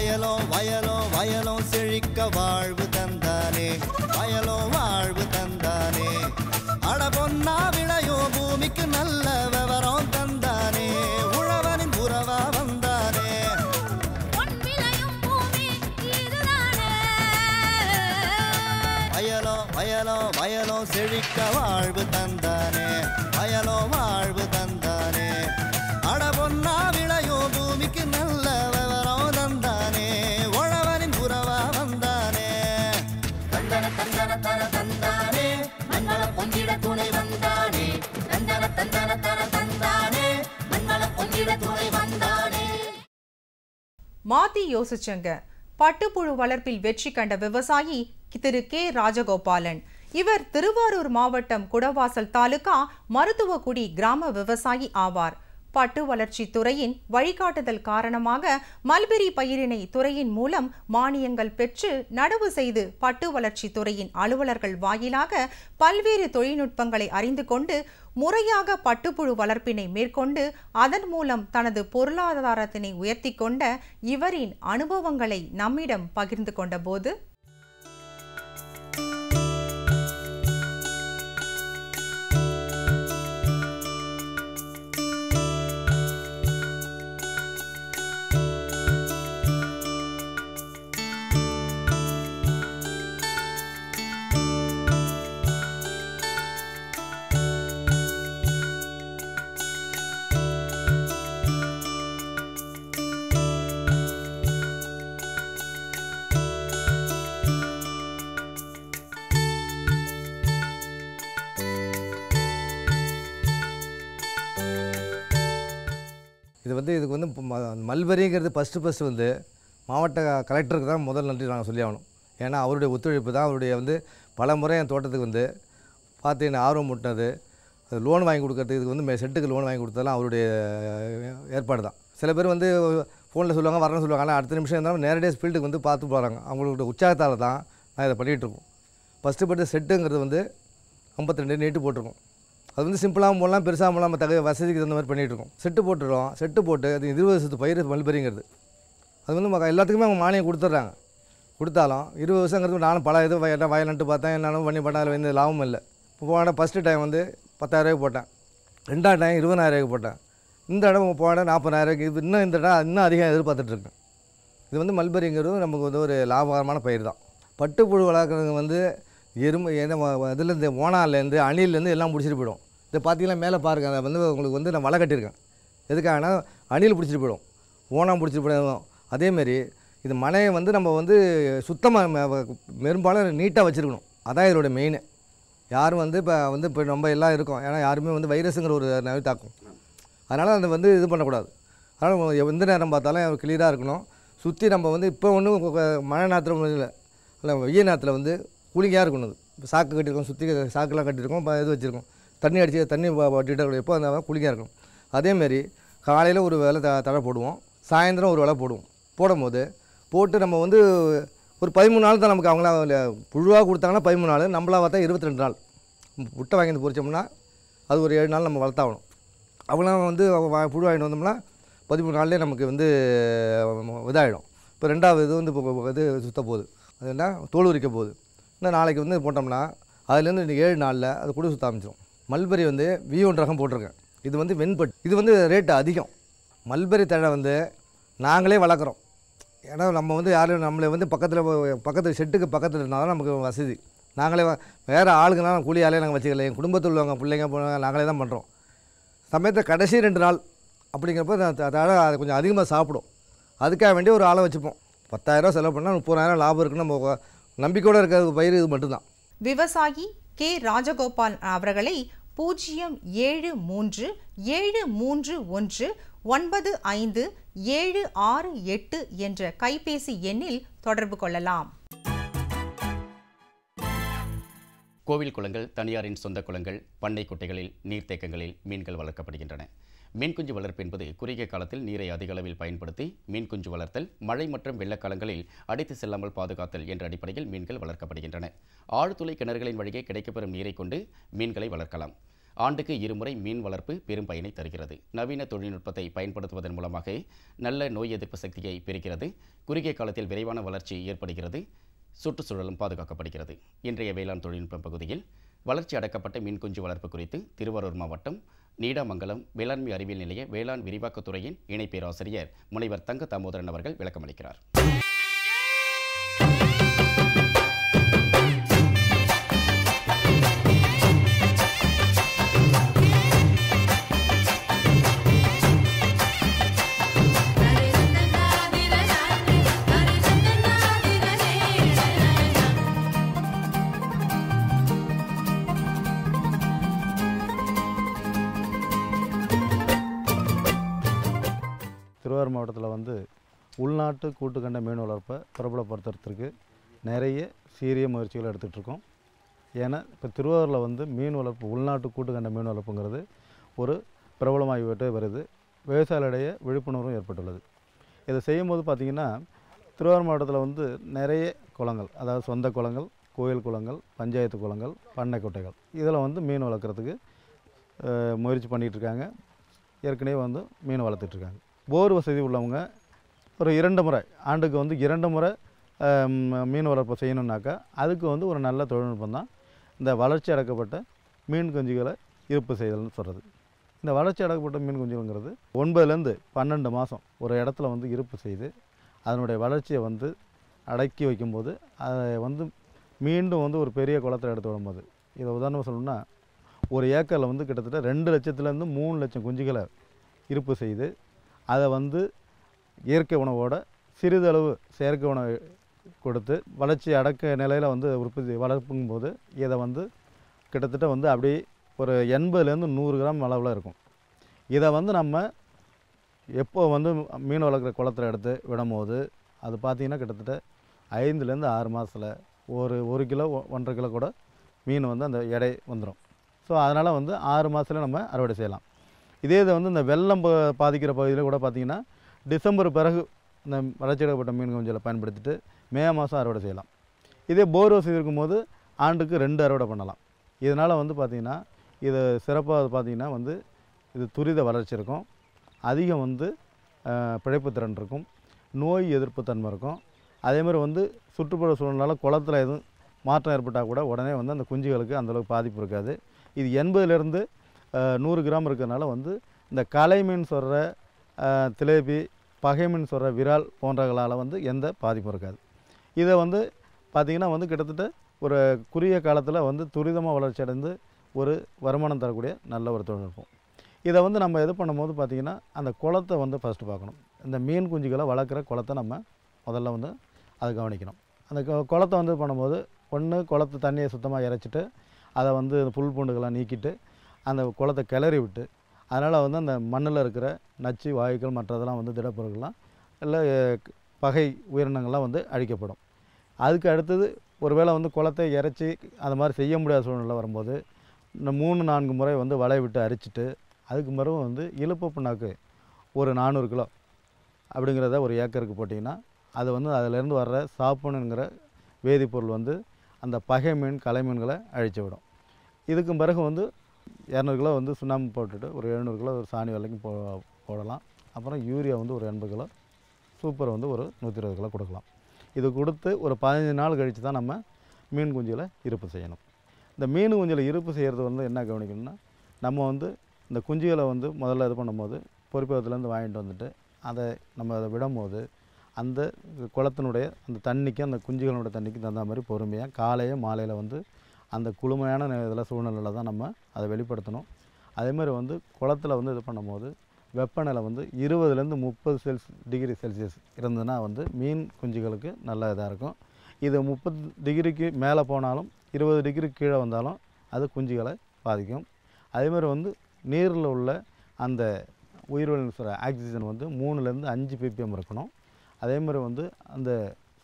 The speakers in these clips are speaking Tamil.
வயலோ வயலோ வயலோ செழிக்க வாழ்வு தந்தானே, வயலோ வாழ்வு தந்தானே. அட பொன்னா விளையோ பூமிக்கு நல்ல விவரம் தந்தானே, உழவனின் உறவா வந்தானே. வயலோ வயலோ வயலோ செழிக்க வாழ்வு தந்தானே, வயலோ வாழ்வு தந்தானே. அட பொன்னா விளையோ பூமிக்கு நல்ல விவரம் தந்தானே, உழவனின் உறவா வந்தானே. தந்தன தந்தன தன தந்தானே, மங்களம் பொங்கிட துணை வந்தானே. தந்தன தந்தன தன தந்தானே, மங்களம் பொங்கிட துணை வந்தானே. மாத்தி யோசிச்சங்க. பட்டுப்புழு வளர்ப்பில் வெற்றி கண்ட விவசாயி திரு கே ராஜகோபாலன். இவர் திருவாரூர் மாவட்டம் குடவாசல் தாலுகா மருத்துவக்குடி கிராம விவசாயி ஆவார். பட்டு வளர்ச்சி துறையின் வழிகாட்டுதல் காரணமாக மல்பெரி பயிரினை துறையின் மூலம் மானியங்கள் பெற்று நடவு செய்து பட்டு வளர்ச்சி துறையின் அலுவலர்கள் வாயிலாக பல்வேறு தொழில்நுட்பங்களை அறிந்து கொண்டு முறையாக பட்டுப்புழு வளர்ப்பினை மேற்கொண்டு அதன் மூலம் தனது பொருளாதாரத்தினை உயர்த்தி கொண்ட இவரின் அனுபவங்களை நம்மிடம் பகிர்ந்து கொண்ட போது, இதுக்கு வந்து மல்பெரிங்கிறது ஃபஸ்ட்டு வந்து மாவட்ட கலெக்டருக்கு தான் முதல் நன்றி நாங்கள் சொல்லி ஆகணும். ஏன்னா அவருடைய ஒத்துழைப்பு தான் அவருடைய வந்து பல முறை என் தோட்டத்துக்கு வந்து பார்த்து என்ன ஆர்வம் முட்டினது. அது லோன் வாங்கி கொடுக்கறதுக்கு இதுக்கு வந்து செட்டுக்கு லோன் வாங்கி கொடுத்ததெல்லாம் அவருடைய ஏற்பாடு தான். சில பேர் வந்து ஃபோனில் சொல்லுவாங்க, வரணும்னு சொல்லுவாங்க. ஆனால் அடுத்த நிமிஷம் இருந்தாலும் நேரடியாக ஃபீல்டுக்கு வந்து பார்த்து போகிறாங்க. அவங்களோட உற்சாகத்தால் தான் நான் இதை பண்ணிகிட்ருக்கோம். ஃபஸ்ட்டு பட்டு செட்டுங்கிறது வந்து 52 நீட்டு போட்டிருக்கோம். அது வந்து சிம்பிளாக போடலாம், பெருசாக போடலாம், நம்ம வசதிக்கு தகுந்த மாதிரி பண்ணிகிட்ருக்கோம். செட்டு போட்டுறோம். செட்டு போட்டு அது 20 வருஷத்து பயிர் மல்பெரிங்கிறது அது வந்து எல்லாத்துக்குமே அவங்க மானியம் கொடுத்துட்றாங்க. கொடுத்தாலும் 20 வருஷங்கிறது நானும் பல இது வயல் நட்டு பார்த்தேன், என்னாலும் பண்ணி பண்ண அதில் வந்து லாபம் இல்லை. இப்போ போன ஃபஸ்ட்டு டைம் வந்து 10,000 போட்டேன், 2ஆம் டைம் 20,000 போட்டேன், இந்த இடம் போன 40,000. இப்போ இன்னும் இந்த இடம் இன்னும் அதிகம் எதிர்பார்த்துட்ருக்கேன். இது வந்து மல்பெரிங்கிறது நமக்கு வந்து ஒரு லாபகரமான பயிர் தான். பட்டுப்புழு வளர்க்குறது வந்து இதுலேருந்து ஓனாலேருந்து அணிலேருந்து எல்லாம் பிடிச்சிட்டு போயிடும். இதை பார்த்தீங்கன்னா மேலே பாருங்கள், அதை வந்து உங்களுக்கு வந்து நான் வலை கட்டியிருக்கேன். எதுக்காகனா அணில் பிடிச்சிட்டு போயிடும், ஓனாக பிடிச்சிட்டு போயிடும். அதேமாரி இது மனையை வந்து நம்ம வந்து சுத்தமாக பெரும்பாலும் நீட்டாக வச்சுருக்கணும். அதான் இதோடைய மெயின். யாரும் வந்து இப்போ நம்ம எல்லாம் இருக்கோம், ஏன்னா யாருமே வந்து வைரஸுங்கிற ஒரு நோய் தாக்கும். அதனால் அதை வந்து இது பண்ணக்கூடாது. அதனால் எந்த நேரம் பார்த்தாலும் கிளியராக இருக்கணும். சுற்றி நம்ம வந்து இப்போ ஒன்றும் மழை நேரத்தில் இல்லை, வெய்ய நேரத்தில் வந்து கூலிங்காக இருக்கணும். இப்போ சாக்கு கட்டியிருக்கோம், சுற்றி சாக்கெலாம் கட்டியிருக்கோம், இது வச்சுருக்கோம், தண்ணி அடித்து தண்ணி வட்டிட்டு எப்போ அந்த கூலிங்காக இருக்கணும். அதேமாரி காலையில் ஒரு வேலை தழை போடுவோம், சாயந்தரம் ஒரு வேலை போடுவோம். போடும்போது போட்டு நம்ம வந்து ஒரு 13 நாள் தான் நமக்கு அவங்களா புழுவாக கொடுத்தாங்கன்னா 13 நாள், நம்மளா பார்த்தா 22 நாள். முட்டை வாங்கி வந்து பொறிச்சோம்னா அது ஒரு 7 நாள் நம்ம வளர்த்தாகணும். அவங்களாம் வந்து புழு வாங்கிட்டு வந்தோம்னா 13 நாள்லேயே நமக்கு வந்து இதாகிடும். இப்போ ரெண்டாவது இது வந்து இப்போ இது சுத்த போகுது, அது என்ன தோல் உரிக்க போகுது. இன்னும் நாளைக்கு வந்து போட்டோம்னா அதுலேருந்து 7 நாளில் அது குடி சுற்ற ஆரம்பிச்சிடும். மல்பெரி வந்து V1 ரகம் போட்டிருக்கேன். இது வந்து வெண்பட்டு, இது வந்து ரேட்டு அதிகம். மல்பெரி தழை வந்து நாங்களே வளர்க்குறோம். ஏன்னா நம்ம வந்து யாரும் நம்மளை வந்து பக்கத்தில் செட்டுக்கு பக்கத்தில் இருந்தால் தான் நமக்கு வசதி. நாங்களே வேறு ஆளுங்கலாம் கூலி ஆளே நாங்கள் வச்சுக்கல, என் குடும்பத்தில் உள்ளவங்க பிள்ளைங்க நாங்களே தான் பண்ணுறோம். சமயத்தில் கடைசி 2 நாள் அப்படிங்கிறப்ப தழை அதை கொஞ்சம் அதிகமாக சாப்பிடும். அதுக்காக வேண்டிய ஒரு ஆளை வச்சுப்போம். 10,000 செலவு பண்ணால் 30,000 லாபம் இருக்குன்னு நம்ம நம்பிக்கையோடு இருக்கிற பயிர் இது மட்டும்தான். விவசாயி கே ராஜகோபால் அவர்களை 07317319578 என்ற கைபேசி எண்ணில் தொடர்பு கொள்ளலாம். கோவில் குளங்கள், தனியாரின் சொந்த குளங்கள், பண்ணை குட்டைகளில், நீர்த்தேக்கங்களில் மீன்கள் வளர்க்கப்படுகின்றன. மீன் குஞ்சு வளர்ப்பு என்பது குறுகிய காலத்தில் நீரை அதிக அளவில் பயன்படுத்தி மீன் குஞ்சு வளர்த்தல், மழை மற்றும் வெள்ளக்காலங்களில் அடித்து செல்லாமல் பாதுகாத்தல் என்ற அடிப்படையில் மீன்கள் வளர்க்கப்படுகின்றன. ஆழ்துளை கிணறுகளின் வழியே கிடைக்கப்பெறும் நீரை கொண்டு மீன்களை வளர்க்கலாம். ஆண்டுக்கு 2 முறை மீன் வளர்ப்பு பெரும் பயனை தருகிறது. நவீன தொழில்நுட்பத்தை பயன்படுத்துவதன் மூலமாக நல்ல நோய் எதிர்ப்பு சக்தியை பெறுகிறது. குறுகிய காலத்தில் விரைவான வளர்ச்சி ஏற்படுகிறது. சுற்றுச்சூழலும் பாதுகாக்கப்படுகிறது. இன்றைய வேளாண் தொழில்நுட்பம் பகுதியில் வளர்ச்சி அடக்கப்பட்ட மீன் குஞ்சு வளர்ப்பு குறித்து திருவாரூர் மாவட்டம் நீடாமங்கலம் வேளாண்மை அறிவியல் நிலைய வேளாண் விரிவாக்கத்துறையின் இணை பேராசிரியர் முனைவர் தங்க தாமோதரன் அவர்கள் விளக்கமளிக்கிறார். திருவாரூர் மாவட்டத்தில் வந்து உள்நாட்டு கூட்டுக்கண்ட மீன் வளர்ப்பை பிரபலப்படுத்துறதுக்கு நிறைய சீரிய முயற்சிகள் எடுத்துகிட்ருக்கோம். ஏன்னா இப்போ திருவாரூரில் வந்து மீன் வளர்ப்பு உள்நாட்டு கூட்டுக்கண்ட மீன் வளர்ப்புங்கிறது ஒரு பிரபலமாகிவிட்டே வருது. விவசாயிகளிடையே விழிப்புணர்வும் ஏற்பட்டுள்ளது. இதை செய்யும்போது பார்த்திங்கன்னா திருவாரூர் மாவட்டத்தில் வந்து நிறைய குளங்கள், அதாவது சொந்த குளங்கள், கோயில் குளங்கள், பஞ்சாயத்து குளங்கள், பண்ணை குட்டைகள், இதில் வந்து மீன் வளர்க்குறதுக்கு முயற்சி பண்ணிகிட்ருக்காங்க. ஏற்கனவே வந்து மீன் வளர்த்துட்ருக்காங்க. போர் வசதி உள்ளவங்க ஒரு 2 முறை, ஆண்டுக்கு வந்து 2 முறை மீன் வளர்ப்பு செய்யணுன்னாக்கா அதுக்கு வந்து ஒரு நல்ல தொழில்நுட்பம் தான் இந்த வளர்ச்சி அடக்கப்பட்ட மீன் குஞ்சுகளை இருப்பு செய்தல்னு சொல்கிறது. இந்த வளர்ச்சி அடக்கப்பட்ட மீன் குஞ்சுங்கிறது 9லேருந்து 12 மாதம் ஒரு இடத்துல வந்து இருப்பு செய்து அதனுடைய வளர்ச்சியை வந்து அடக்கி வைக்கும்போது அதை வந்து மீண்டும் வந்து ஒரு பெரிய குளத்தில் எடுத்து விடும்போது, இதை உதாரணம் சொல்லணும்னா ஒரு ஏக்கரில் வந்து கிட்டத்தட்ட 2 லட்சத்துலேருந்து 3 லட்சம் குஞ்சுகளை இருப்பு செய்து அதை வந்து இயற்கை உணவோட சிறிதளவு செயற்கை உணவு கொடுத்து வளர்ச்சி அடக்க நிலையில் வந்து உற்பத்தி வளர்ப்புங்கும்போது இதை வந்து கிட்டத்தட்ட வந்து அப்படியே ஒரு 80லேருந்து 100 கிராம் அளவில் இருக்கும். இதை வந்து நம்ம எப்போ வந்து மீன் வளர்க்குற குளத்தில் எடுத்து விடும்போது அது பார்த்திங்கன்னா கிட்டத்தட்ட 5லேருந்து 6 மாதத்தில் ஒரு கிலோ 1.5 கிலோ கூட மீன் வந்து அந்த எடை வந்துடும். ஸோ அதனால் வந்து 6 மாதத்தில் நம்ம அறுவடை செய்யலாம். இதே இதை வந்து இந்த வெள்ளம் பாதிக்கிற பகுதியில் கூட பார்த்திங்கன்னா டிசம்பர் பிறகு இந்த வளர்ச்சியடைப்பட்ட மீன் குஞ்சுகளை பயன்படுத்திட்டு மே மாதம் அறுவடை செய்யலாம். இதே போர் வசதி இருக்கும்போது ஆண்டுக்கு 2 அறுவடை பண்ணலாம். இதனால் வந்து பார்த்திங்கன்னா இது சிறப்பாக பார்த்திங்கன்னா வந்து இது துரித வளர்ச்சி இருக்கும், அதிகம் வந்து பிழைப்பு திறன் இருக்கும், நோய் எதிர்ப்பு தன்மை இருக்கும். அதேமாதிரி வந்து சுற்றுப்புற சூழ்நிலை குளத்தில் எதுவும் மாற்றம் ஏற்பட்டால் கூட உடனே வந்து அந்த குஞ்சுகளுக்கு அந்தளவுக்கு பாதிப்பு இருக்காது. இது 80லேருந்து 100 கிராம் இருக்கிறதுனால வந்து இந்த கலை மீன் சொல்கிற திலேபி, பகை மீன் சொல்கிற விரால் போன்றவர்களால் வந்து எந்த பாதிப்பும் இருக்காது. இதை வந்து பார்த்திங்கன்னா வந்து கிட்டத்தட்ட ஒரு குறுகிய காலத்தில் வந்து துரிதமாக வளர்ச்சி அடைந்து ஒரு வருமானம் தரக்கூடிய நல்ல ஒரு தொழில்நுட்பம். இதை வந்து நம்ம இது பண்ணும்போது பார்த்திங்கன்னா அந்த குளத்தை வந்து ஃபஸ்ட்டு பார்க்கணும். இந்த மீன் குஞ்சுகளை வளர்க்குற குளத்தை நம்ம முதல்ல வந்து அதை கவனிக்கணும். அந்த குளத்தை வந்து பண்ணும்போது ஒன்று குளத்து தண்ணியை சுத்தமாக இறைச்சிட்டு அதை வந்து புல் பூண்டுகளாக நீக்கிட்டு அந்த குளத்தை கிளறி விட்டு அதனால் வந்து அந்த மண்ணில் இருக்கிற நச்சு வாயுக்கள் மற்றதெல்லாம் வந்து திடப்பொருட்கள்லாம் இல்லை பகை உயிரினங்கள்லாம் வந்து அழிக்கப்படும். அதுக்கு அடுத்தது ஒருவேளை வந்து குளத்தை இறைச்சி அது மாதிரி செய்ய முடியாத சூழ்நிலை வரும்போது இந்த 3-4 முறை வந்து வலை விட்டு அரிச்சிட்டு அதுக்கு பிறகு வந்து இழுப்பு புண்ணாக்கு ஒரு 400 கிலோ அப்படிங்கிறத ஒரு ஏக்கருக்கு போட்டிங்கன்னா அது வந்து அதிலேருந்து வர்ற சாப்புனுங்கிற வேதிப்பொருள் வந்து அந்த பகை மீன், கலை மீன்களை அழித்து விடும். இதுக்கு பிறகு வந்து 200 கிலோ வந்து சுண்ணாம்பு போட்டுட்டு ஒரு 700 கிலோ ஒரு சாணி வரைக்கும் போடலாம். அப்புறம் யூரியா வந்து ஒரு 80 கிலோ, சூப்பர் வந்து ஒரு 120 கிலோ கொடுக்கலாம். இது கொடுத்து ஒரு 15 நாள் கழித்து தான் நம்ம மீன் குஞ்சுகளை இருப்பு செய்யணும். இந்த மீன் குஞ்சுகளை இருப்பு செய்கிறது வந்து என்ன கவனிக்கணும்னா நம்ம வந்து இந்த குஞ்சுகளை வந்து முதல்ல இது பண்ணும்போது பொறிப்பகத்துலேருந்து வாங்கிட்டு வந்துட்டு அதை நம்ம அதை விடும்போது அந்த குளத்தினுடைய அந்த தண்ணிக்கு அந்த குஞ்சுகளோட தண்ணிக்கு தகுந்த மாதிரி பொறுமையாக காலையும் மாலையில் வந்து அந்த குளுமையான இதில் சூழ்நிலையில் தான் நம்ம அதை வெளிப்படுத்தணும். அதேமாதிரி வந்து குளத்தில் வந்து இது பண்ணும்போது வெப்பநிலை வந்து 20லேருந்து 30 டிகிரி செல்சியஸ் இருந்ததுன்னா வந்து மீன் குஞ்சுகளுக்கு நல்ல இதாக இருக்கும். இது 30 டிகிரிக்கு மேலே போனாலும் 20 டிகிரி கீழே வந்தாலும் அது குஞ்சுகளை பாதிக்கும். அதேமாதிரி வந்து நீரில் உள்ள அந்த உயிர்வளின்னு சொல்கிற ஆக்சிஜன் வந்து 3லேருந்து 5 ppm இருக்கணும். அதேமாதிரி வந்து அந்த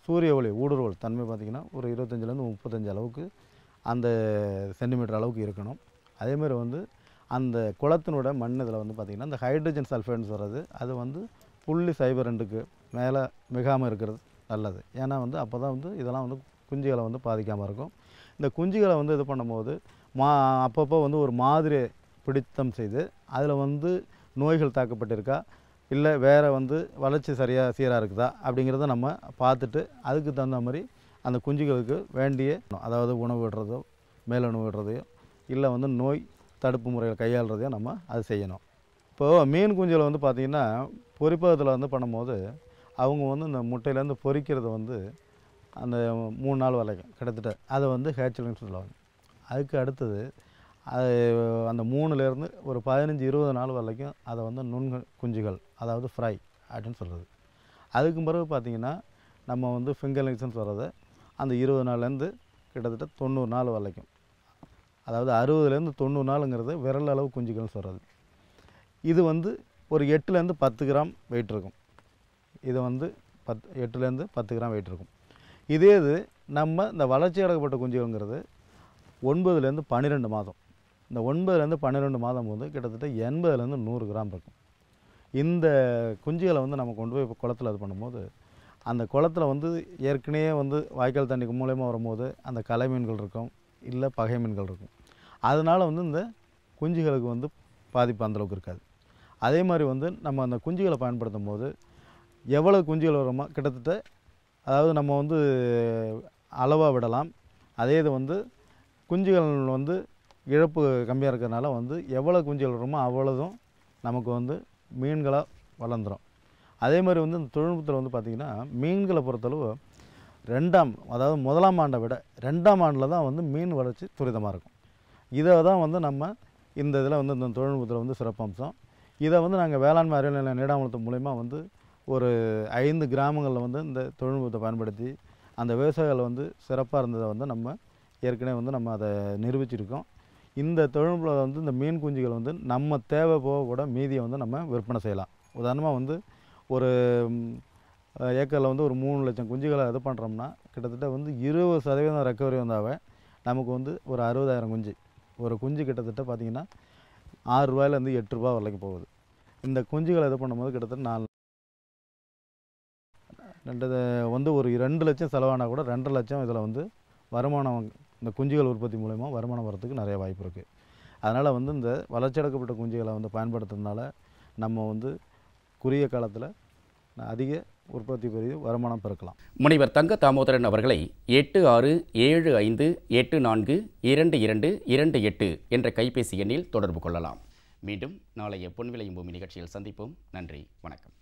சூரிய ஒளி ஊடுருவல் தன்மை பார்த்திங்கன்னா ஒரு 25லேருந்து 35 அளவுக்கு அந்த சென்டிமீட்டர் அளவுக்கு இருக்கணும். அதேமாதிரி வந்து அந்த குளத்தினோட மண் இதில் வந்து பார்த்திங்கன்னா இந்த ஹைட்ரஜன் சல்ஃபைடுன்னு சொல்கிறது அது வந்து 0.02க்கு மேலே மிகாமல் இருக்கிறது நல்லது. ஏன்னா வந்து அப்போ தான் வந்து இதெல்லாம் வந்து குஞ்சுகளை வந்து பாதிக்காமல் இருக்கும். இந்த குஞ்சுகளை வந்து இது பண்ணும்போது அப்பப்போ வந்து ஒரு மாதிரி பிடித்தம் செய்து அதில் வந்து நோய்கள் தாக்கப்பட்டிருக்கா இல்லை வேறு வந்து வளர்ச்சி சீராக இருக்குதா அப்படிங்கிறத நம்ம பார்த்துட்டு அதுக்கு தகுந்த மாதிரி அந்த குஞ்சுகளுக்கு வேண்டிய அதாவது உணவு விடுறதோ மேலுணவு விடுறதையோ இல்லை வந்து நோய் தடுப்பு முறைகள் கையாளுறதையோ நம்ம அது செய்யணும். இப்போது மீன் குஞ்சுகளை வந்து பார்த்திங்கன்னா பொரிப்பகத்தில் வந்து பண்ணும்போது அவங்க வந்து இந்த முட்டையிலேருந்து பொரிக்கிறத வந்து அந்த 3 நாள் வரைக்கும் கிட்டத்தட்ட அதை வந்து ஹேச்சரின்னு சொல்லுவாங்க. அதுக்கு அடுத்தது அது அந்த 3லேருந்து ஒரு 15-20 நாள் வரைக்கும் அதை வந்து குஞ்சுகள் அதாவது ஃப்ரை அப்படின்னு சொல்கிறது. அதுக்கு பிறகு பார்த்திங்கன்னா நம்ம வந்து ஃபிங்கர்லிங்ஸ்ன்னு சொல்கிறத அந்த 20 நாள்லேருந்து கிட்டத்தட்ட 90 நாள் வரைக்கும், அதாவது 60லேருந்து 90 நாளுங்கிறது விரல் அளவு குஞ்சுகள்னு சொல்கிறது. இது வந்து ஒரு 8லேருந்து 10 கிராம் வெயிட் இருக்கும். இது வந்து 8லேருந்து 10 கிராம் வெயிட் இருக்கும். இதே இது நம்ம இந்த வளர்ச்சி அடக்கப்பட்ட குஞ்சுகள்ங்கிறது 9லேருந்து 12 மாதம், இந்த 9லேருந்து 12 மாதம் போது கிட்டத்தட்ட 80லேருந்து 100 கிராம் இருக்கும். இந்த குஞ்சுகளை வந்து நம்ம கொண்டு போய் இப்போ குளத்தில் இது பண்ணும்போது அந்த குளத்தில் வந்து ஏற்கனவே வந்து வாய்க்கால் தண்ணி மூலயமா வரும்போது அந்த கலை மீன்கள் இருக்கும், இல்லை பகை மீன்கள் இருக்கும். அதனால் வந்து இந்த குஞ்சுகளுக்கு வந்து பாதிப்பு அந்தளவுக்கு இருக்காது. அதே மாதிரி வந்து நம்ம அந்த குஞ்சுகளை பயன்படுத்தும் போது எவ்வளோ குஞ்சுகள் வருமோ கிட்டத்தட்ட, அதாவது நம்ம வந்து அளவாக விடலாம். அதே இது வந்து குஞ்சுகள் வந்து இழப்பு கம்மியாக இருக்கிறதுனால வந்து எவ்வளோ குஞ்சுகள் வருமோ அவ்வளோதும் நமக்கு வந்து மீன்களாக வளர்ந்துடும். அதே மாதிரி வந்து இந்த தொழில்நுட்பத்தில் வந்து பார்த்திங்கன்னா மீன்களை பொறுத்தளவு அதாவது 1ஆம் ஆண்டை விட 2ஆம் ஆண்டில் தான் வந்து மீன் வளர்ச்சி துரிதமாக இருக்கும். இதை தான் வந்து நம்ம இந்த இதில் வந்து இந்த தொழில்நுட்பத்தில் வந்து சிறப்பம்சம். இதை வந்து நாங்கள் வேளாண்மை அறிவியல் நிலையம் நீடாமங்கலத்து மூலயமா வந்து ஒரு 5 கிராமங்களில் வந்து இந்த தொழில்நுட்பத்தை பயன்படுத்தி அந்த விவசாயிகள் வந்து சிறப்பாக இருந்ததை வந்து நம்ம ஏற்கனவே வந்து நம்ம அதை நிரூபிச்சிருக்கோம். இந்த தொழில்நுட்பத்தில் வந்து இந்த மீன் குஞ்சுகள் வந்து நம்ம தேவை போக கூட மீதியை வந்து நம்ம விற்பனை செய்யலாம். உதாரணமாக வந்து ஒரு ஏக்கரில் வந்து ஒரு 3 லட்சம் குஞ்சுகளை இது பண்ணுறோம்னா கிட்டத்தட்ட வந்து 20% ரெக்கவரி வந்தாவே நமக்கு வந்து ஒரு 60,000 குஞ்சு, ஒரு குஞ்சு கிட்டத்தட்ட பார்த்திங்கன்னா 6 ரூபாயிலேருந்து 8 ரூபா வரைக்கும் போகுது. இந்த குஞ்சுகளை இது பண்ணும்போது கிட்டத்தட்ட வந்து ஒரு 2 லட்சம் செலவானால் கூட 2.5 லட்சம் இதில் வந்து வருமானம், இந்த குஞ்சுகள் உற்பத்தி மூலயமா வருமானம் வரத்துக்கு நிறைய வாய்ப்பு இருக்குது. அதனால் வந்து இந்த வளர்ச்சியடைக்கப்பட்ட குஞ்சுகளை வந்து பயன்படுத்துறதுனால நம்ம வந்து குறுகிய காலத்தில் அதிக உற்பத்தி பெரிய வருமானம் பெருக்கலாம். முனைவர் தங்க தாமோதரன் அவர்களை 8675542228 என்ற கைபேசி எண்ணில் தொடர்பு கொள்ளலாம். மீண்டும் நாளைய பொன்விளையும் பூமி நிகழ்ச்சியில் சந்திப்போம். நன்றி, வணக்கம்.